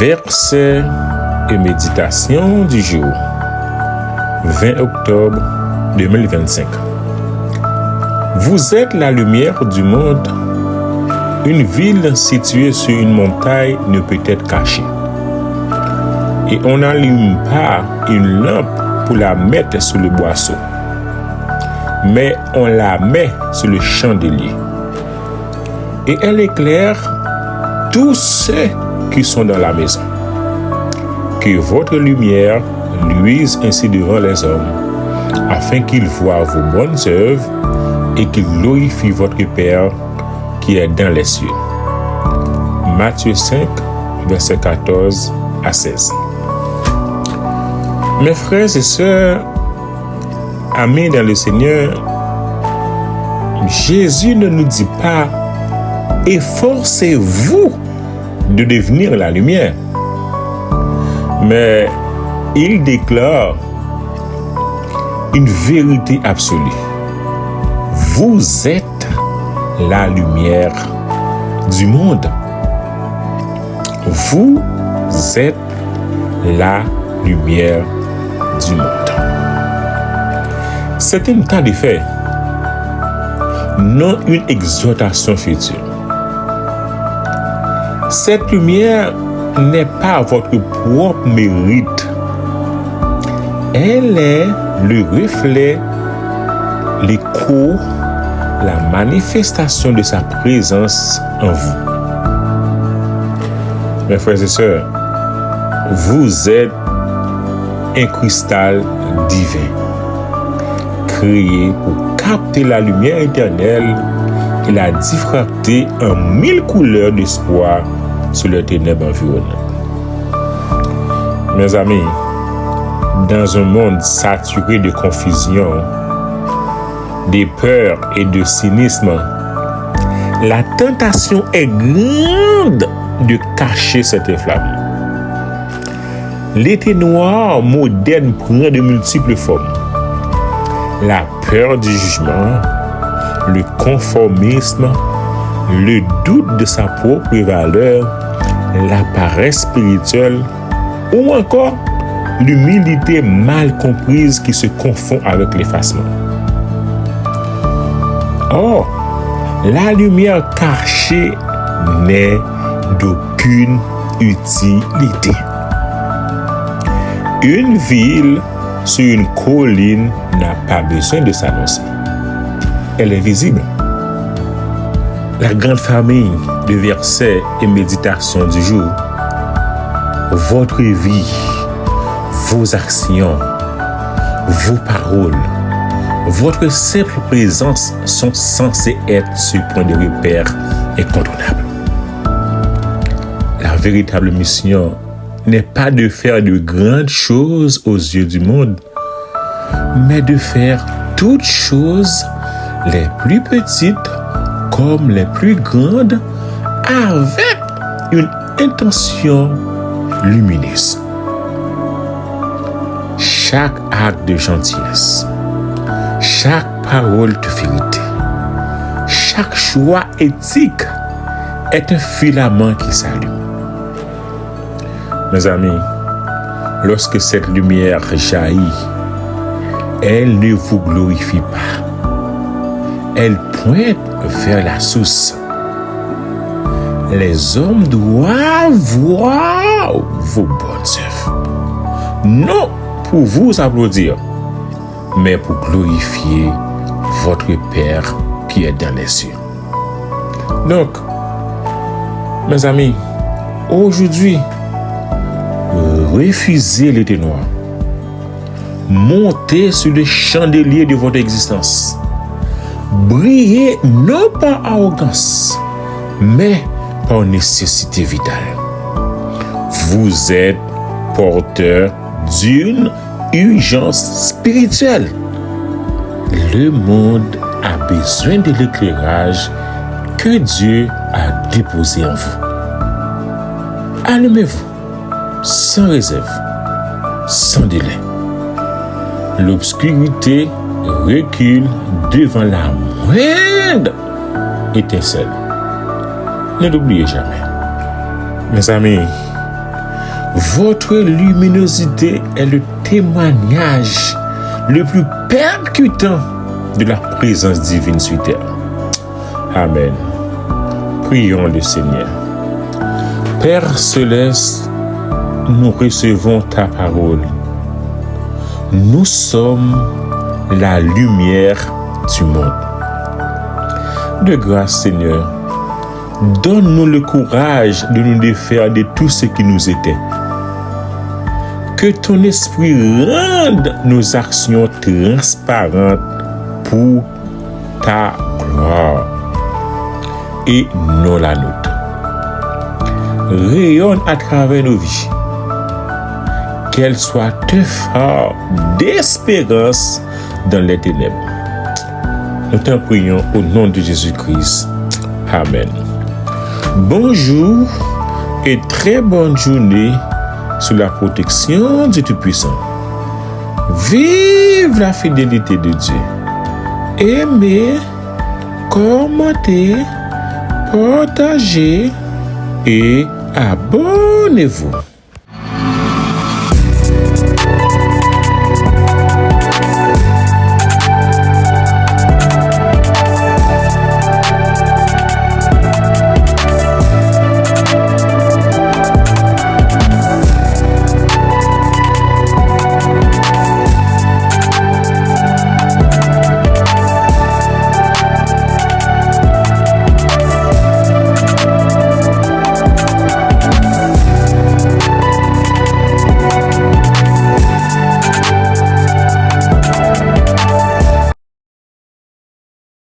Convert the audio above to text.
Verset et méditation du jour, 20 octobre 2025. Vous êtes la lumière du monde. Une ville située sur une montagne ne peut être cachée. Et on n'allume pas une lampe pour la mettre sur le boisseau, mais on la met sur le chandelier. Et elle éclaire tous ceux qui sont dans la maison. Que votre lumière luise ainsi devant les hommes, afin qu'ils voient vos bonnes œuvres et qu'ils glorifient votre Père qui est dans les cieux. Matthieu 5, versets 14 à 16. Mes frères et sœurs, amis dans le Seigneur, Jésus ne nous dit pas « Efforcez-vous de devenir la lumière », mais il déclare une vérité absolue. Vous êtes la lumière du monde. Vous êtes la lumière du monde. C'est un temps de fait, non une exhortation future. Cette lumière n'est pas votre propre mérite. Elle est le reflet, l'écho, la manifestation de sa présence en vous. Mes frères et sœurs, vous êtes un cristal divin, créé pour capter la lumière éternelle et la diffracter en 1000 couleurs d'espoir sur les ténèbres environnantes. Mes amis, dans un monde saturé de confusion, de peur et de cynisme, la tentation est grande de cacher cette flamme. L'été noir moderne prend de multiples formes. La peur du jugement, le conformisme, le doute de sa propre valeur, la paresse spirituelle ou encore l'humilité mal comprise qui se confond avec l'effacement. Or, la lumière cachée n'est d'aucune utilité. Une ville sur une colline n'a pas besoin de s'annoncer. Elle est visible. La grande famille de versets et méditations du jour, votre vie, vos actions, vos paroles, votre simple présence sont censées être ce point de repère incontournable. La véritable mission n'est pas de faire de grandes choses aux yeux du monde, mais de faire toutes choses, les plus petites comme les plus grandes, avec une intention lumineuse. Chaque acte de gentillesse, chaque parole de vérité, chaque choix éthique est un filament qui s'allume. Mes amis, lorsque cette lumière jaillit, elle ne vous glorifie pas. Elle pointe vers la source. Les hommes doivent voir vos bonnes œuvres. Non pour vous applaudir, mais pour glorifier votre Père qui est dans les cieux. Donc, mes amis, aujourd'hui, refusez l'été noir. Montez sur le chandelier de votre existence. Brillez non par arrogance, mais par nécessité vitale. Vous êtes porteur d'une urgence spirituelle. Le monde a besoin de l'éclairage que Dieu a déposé en vous. Allumez-vous sans réserve, sans délai. L'obscurité recule devant la moindre étincelle. Ne l'oubliez jamais. Mes amis, Votre luminosité est le témoignage le plus percutant de la présence divine sur terre. Amen. Prions le Seigneur. Père céleste, nous recevons ta parole. Nous sommes la lumière du monde. De grâce, Seigneur, donne-nous le courage de nous défaire de tout ce qui nous était. Que ton esprit rende nos actions transparentes pour ta gloire et non la nôtre. Rayonne à travers nos vies. Qu'elle soit un phare d'espérance dans les ténèbres. Nous t'en prions au nom de Jésus-Christ. Amen. Bonjour et très bonne journée sous la protection du Tout-Puissant. Vive la fidélité de Dieu. Aimez, commentez, partagez et abonnez-vous.